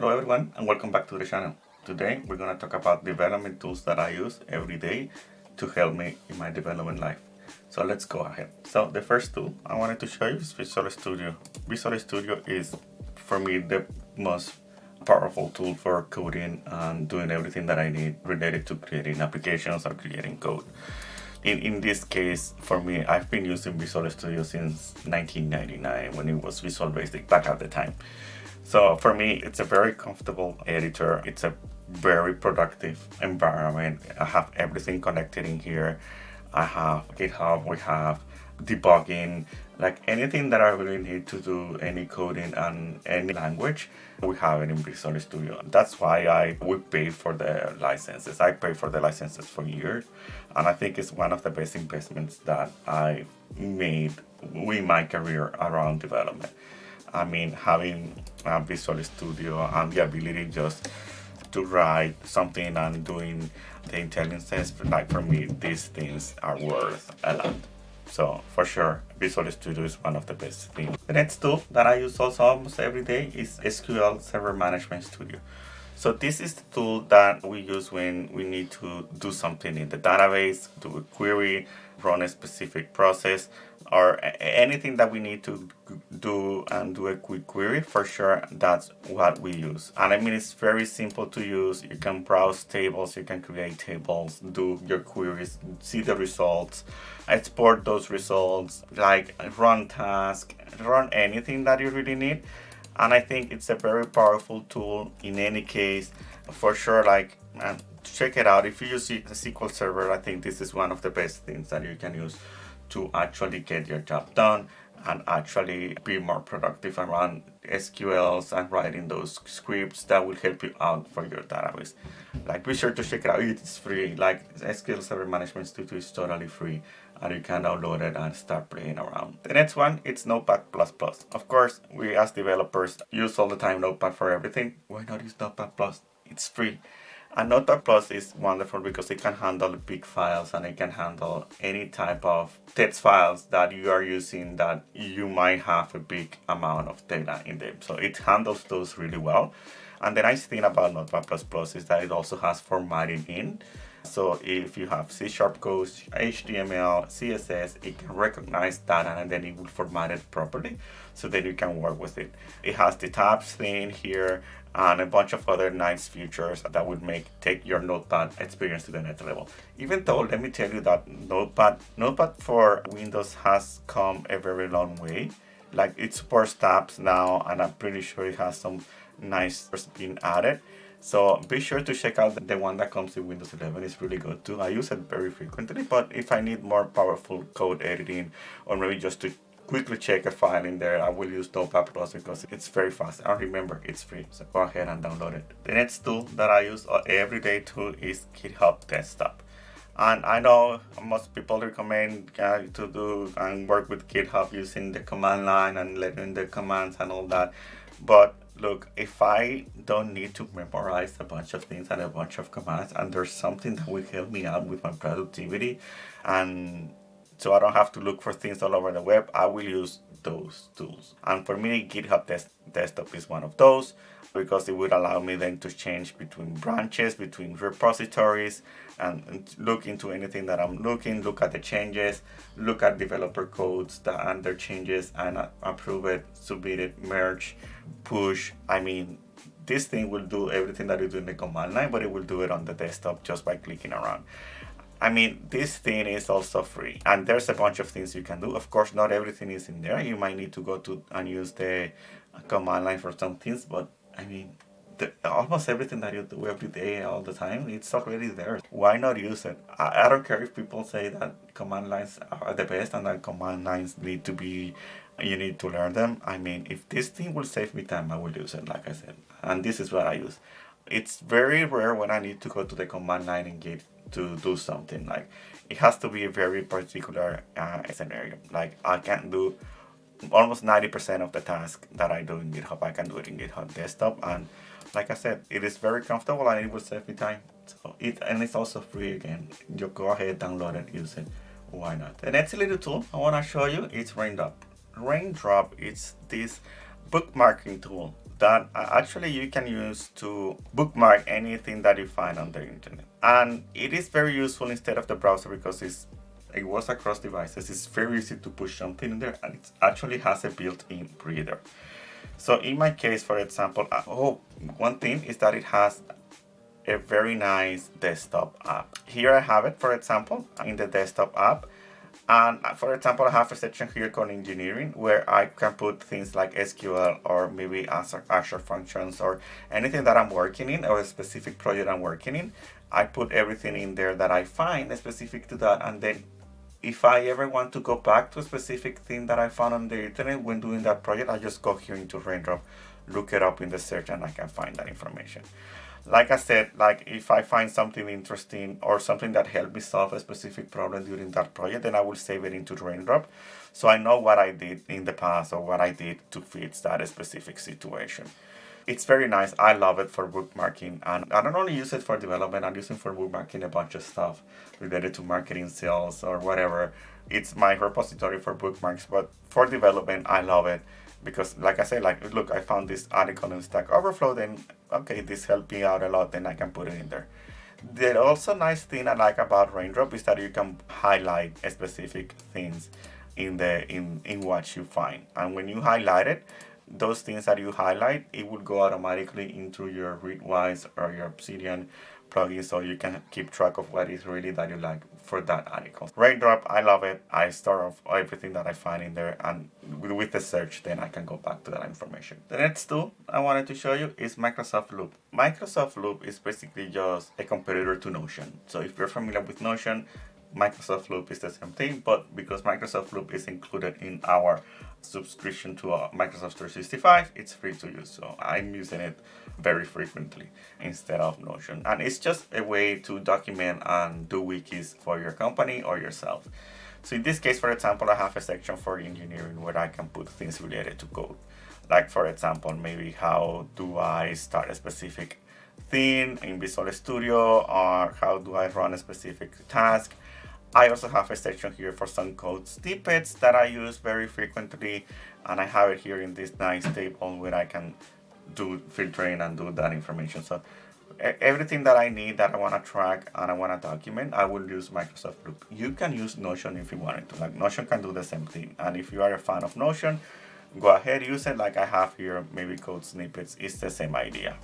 Hello everyone and welcome back to the channel. Today we're going to talk about development tools that I use every day to help me in my development life. So let's go ahead. So the first tool I wanted to show you is Visual Studio. Visual Studio is for me the most powerful tool for coding and doing everything that I need related to creating applications or creating code. In this case, for me, I've been using Visual Studio since 1999 when it was Visual Basic back at the time. So for me, it's a very comfortable editor. It's a very productive environment. I have everything connected in here. I have GitHub, we have debugging, like anything that I really need to do any coding and any language, we have it in Visual Studio. That's why I would pay for the licenses. I pay for the licenses for years, and I think it's one of the best investments that I made in my career around development. I mean, having Visual Studio and the ability just to write something and doing the intelligence, like for me, these things are worth a lot. So for sure, Visual Studio is one of the best things. The next tool that I use also almost every day is SQL Server Management Studio. So this is the tool that we use when we need to do something in the database, do a query, run a specific process, or anything that we need to do and do a quick query. For sure, that's what we use. And I mean, it's very simple to use. You can browse tables, you can create tables, do your queries, see the results, export those results, like run tasks, run anything that you really need. And I think it's a very powerful tool in any case. For sure, like, man, check it out. If you use a SQL Server, I think this is one of the best things that you can use to actually get your job done and actually be more productive around SQLs and writing those scripts that will help you out for your database. Like, be sure to check it out. It's free. Like, SQL Server Management Studio is totally free, and you can download it and start playing around. The next one, it's Notepad++. Of course, we as developers use all the time Notepad for everything. Why not use Notepad+? It's free. And Notepad+ is wonderful because it can handle big files and it can handle any type of text files that you are using that you might have a big amount of data in them. So it handles those really well. And the nice thing about Notepad++ is that it also has formatting in. So if you have C# codes, HTML, CSS, it can recognize that and then it will format it properly so then you can work with it. It has the tabs thing here and a bunch of other nice features that will take your Notepad experience to the next level. Even though, let me tell you that Notepad for Windows has come a very long way. Like, it supports tabs now, and I'm pretty sure it has some nice being added. So be sure to check out the one that comes in Windows 11. It's really good too. I use it very frequently, but if I need more powerful code editing or maybe just to quickly check a file in there, I will use Notepad+ because it's very fast. And remember, it's free, so go ahead and download it. The next tool that I use every day too is GitHub Desktop. And I know most people recommend to do and work with GitHub using the command line and letting the commands and all that. But look, if I don't need to memorize a bunch of things and a bunch of commands, and there's something that will help me out with my productivity, and so I don't have to look for things all over the web, I will use those tools. And for me, GitHub Desktop is one of those because it would allow me then to change between branches, between repositories, and look into anything that I'm looking, look at the changes, look at developer codes and their changes, and approve it, submit it, merge, push. I mean, this thing will do everything that you do in the command line, but it will do it on the desktop just by clicking around. I mean, this thing is also free, and there's a bunch of things you can do. Of course, not everything is in there. You might need to go to and use the command line for some things, but I mean, almost everything that you do every day, all the time, it's already there. Why not use it? I don't care if people say that command lines are the best and that command lines you need to learn them. I mean, if this thing will save me time, I will use it, like I said. And this is what I use. It's very rare when I need to go to the command line and Git to do something. Like, it has to be a very particular scenario. Like, I can't do almost 90% of the task that I do in GitHub. I can do it in GitHub Desktop, and like I said, it is very comfortable and it will save me time. So it's also free again. You go ahead, download it, use it. Why not? The next little tool I want to show you is Raindrop. Raindrop is this bookmarking tool that actually you can use to bookmark anything that you find on the internet. And it is very useful instead of the browser because it works across devices. It's very easy to push something in there, and it actually has a built-in reader. So in my case, for example, one thing is that it has a very nice desktop app. Here I have it, for example, in the desktop app. And for example, I have a section here called engineering where I can put things like SQL or maybe Azure functions or anything that I'm working in or a specific project I'm working in. I put everything in there that I find specific to that, and then if I ever want to go back to a specific thing that I found on the internet when doing that project, I just go here into Raindrop, look it up in the search, and I can find that information. Like I said, like if I find something interesting or something that helped me solve a specific problem during that project, then I will save it into Raindrop. So I know what I did in the past or what I did to fix that specific situation. It's very nice. I love it for bookmarking, and I don't only use it for development. I'm using it for bookmarking a bunch of stuff related to marketing, sales, or whatever. It's my repository for bookmarks, but for development, I love it because, like I said, like look, I found this article in Stack Overflow. Then okay, this helped me out a lot. Then I can put it in there. The also nice thing I like about Raindrop is that you can highlight specific things in what you find, and when you highlight it, those things that you highlight, it will go automatically into your Readwise or your Obsidian plugin, so you can keep track of what is really that you like for that article. Raindrop, I love it. I store off everything that I find in there, and with the search, then I can go back to that information. The next tool I wanted to show you is Microsoft Loop. Microsoft Loop is basically just a competitor to Notion. So if you're familiar with Notion, Microsoft Loop is the same thing, but because Microsoft Loop is included in our subscription to Microsoft 365, it's free to use. So I'm using it very frequently instead of Notion. And it's just a way to document and do wikis for your company or yourself. So in this case, for example, I have a section for engineering where I can put things related to code. Like for example, maybe how do I start a specific thing in Visual Studio, or how do I run a specific task. I also have a section here for some code snippets that I use very frequently, and I have it here in this nice table where I can do filtering and do that information. So everything that I need that I want to track and I want to document, I will use Microsoft Loop. You can use Notion if you wanted to. Like Notion can do the same thing, and if you are a fan of Notion, go ahead, use it. Like I have here, maybe code snippets. It's the same idea.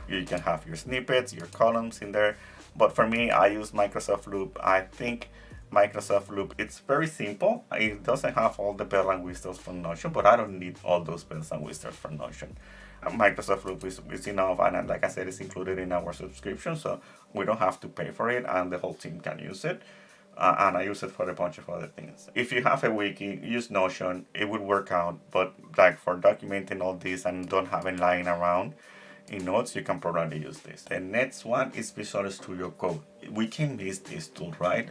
You can have your snippets, your columns in there. But for me, I use Microsoft Loop. I think Microsoft Loop, it's very simple. It doesn't have all the bells and whistles from Notion, but I don't need all those bells and whistles from Notion. Microsoft Loop is enough, and like I said, it's included in our subscription, so we don't have to pay for it, and the whole team can use it. And I use it for a bunch of other things. If you have a wiki, use Notion. It would work out, but like for documenting all this and don't have it lying around in notes, you can probably use this. The next one is Visual Studio Code. We can miss this tool, right?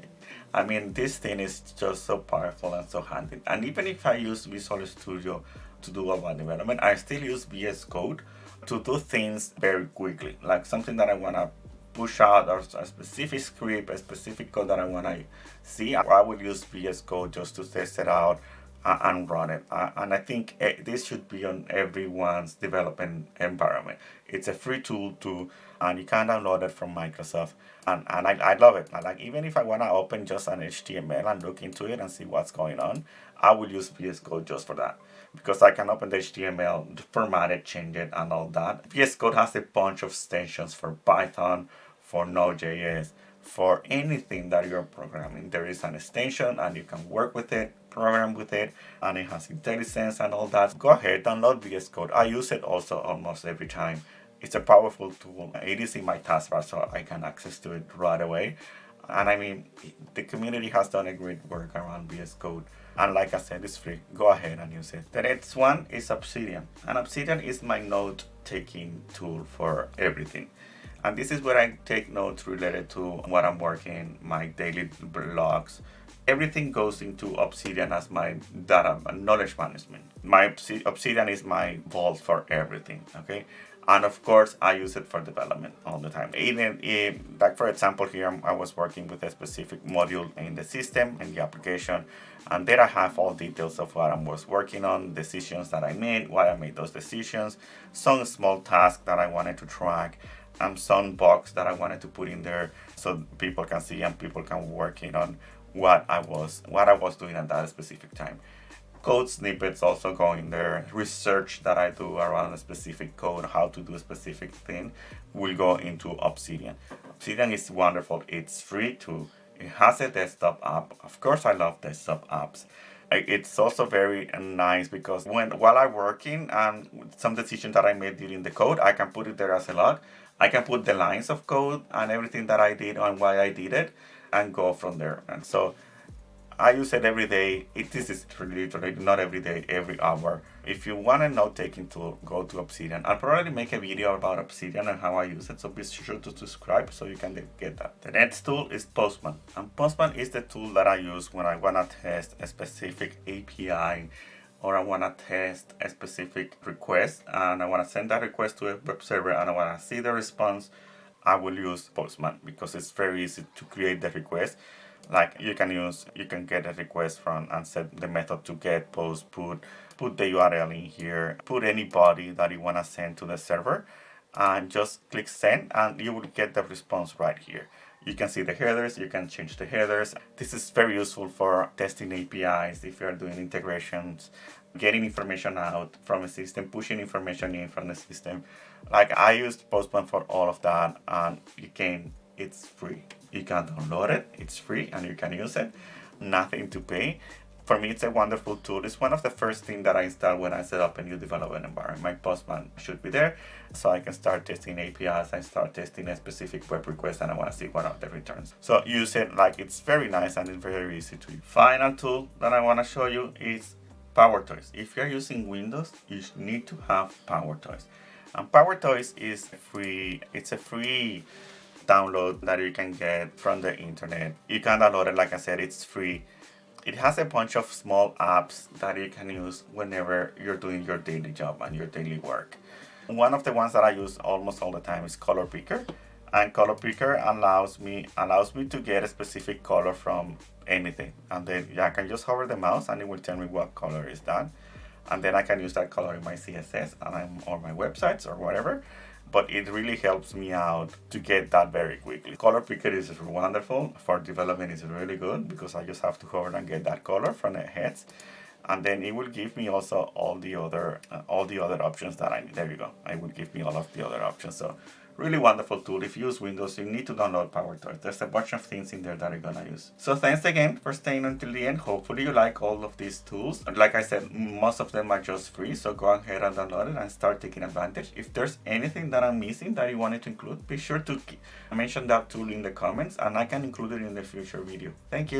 I mean, this thing is just so powerful and so handy. And even if I use Visual Studio to do all my development, I still use VS Code to do things very quickly. Like something that I want to push out, or a specific script, a specific code that I want to see, I will use VS Code just to test it out and run it. And I think this should be on everyone's development environment. It's a free tool too, and you can download it from Microsoft. And I love it. Like even if I want to open just an HTML and look into it and see what's going on, I will use VS Code just for that. Because I can open the HTML, format it, change it, and all that. VS Code has a bunch of extensions for Python, for Node.js, for anything that you're programming. There is an extension and you can work with it, program with it, and it has IntelliSense and all that. Go ahead, download VS Code. I use it also almost every time. It's a powerful tool. It is in my taskbar, so I can access to it right away. And I mean, the community has done a great work around VS Code. And like I said, it's free. Go ahead and use it. The next one is Obsidian. And Obsidian is my note-taking tool for everything. And this is where I take notes related to what I'm working, my daily blogs. Everything goes into Obsidian as my data knowledge management. My Obsidian is my vault for everything, okay? And of course, I use it for development all the time. Even like for example, here I was working with a specific module in the system, in the application, and there I have all details of what I was working on, decisions that I made, why I made those decisions, some small tasks that I wanted to track, and some bugs that I wanted to put in there so people can see and people can work in on what I was doing at that specific time. Code snippets also go in there. Research that I do around a specific code, how to do a specific thing, will go into Obsidian. Obsidian is wonderful. It's free too. It has a desktop app. Of course, I love desktop apps. It's also very nice because while I'm working and some decisions that I made during the code, I can put it there as a log. I can put the lines of code and everything that I did and why I did it, and go from there. And so I use it every day. This is literally not every day, every hour. If you want a note-taking tool, go to Obsidian. I'll probably make a video about Obsidian and how I use it, so be sure to subscribe so you can get that. The next tool is Postman. And Postman is the tool that I use when I want to test a specific API or I want to test a specific request and I want to send that request to a web server and I want to see the response. I will use Postman because it's very easy to create the request. Like you can get a request from and set the method to get, post, put the URL in here, put any body that you want to send to the server, and just click send and you will get the response right here. You can see the headers, you can change the headers. This is very useful for testing APIs if you're doing integrations, getting information out from a system, pushing information in from the system. Like I used Postman for all of that, and it's free. You can download it, it's free, and you can use it, nothing to pay. For me, it's a wonderful tool. It's one of the first things that I install when I set up a new development environment. My Postman should be there, so I can start testing APIs, I start testing a specific web request, and I want to see what are the returns. So use it, like it's very nice and it's very easy to use. Final tool that I want to show you is PowerToys. If you're using Windows, you need to have PowerToys. And PowerToys is free. It's a free download that you can get from the internet. You can download it, like I said, it's free. It has a bunch of small apps that you can use whenever you're doing your daily job and your daily work. One of the ones that I use almost all the time is Color Picker. And Color Picker allows me to get a specific color from anything. And then I can just hover the mouse and it will tell me what color is that. And then I can use that color in my CSS or my websites or whatever. But it really helps me out to get that very quickly. Color Picker is wonderful. For development, it's really good because I just have to hover and get that color from the heads. And then it will give me also all the other options that I need. There you go. It will give me all of the other options. So really wonderful tool. If you use Windows, you need to download PowerToys. There's a bunch of things in there that you're gonna use. So thanks again for staying until the end. Hopefully you like all of these tools. Like I said, most of them are just free, so go ahead and download it and start taking advantage. If there's anything that I'm missing that you wanted to include, be sure to mention that tool in the comments and I can include it in the future video. Thank you.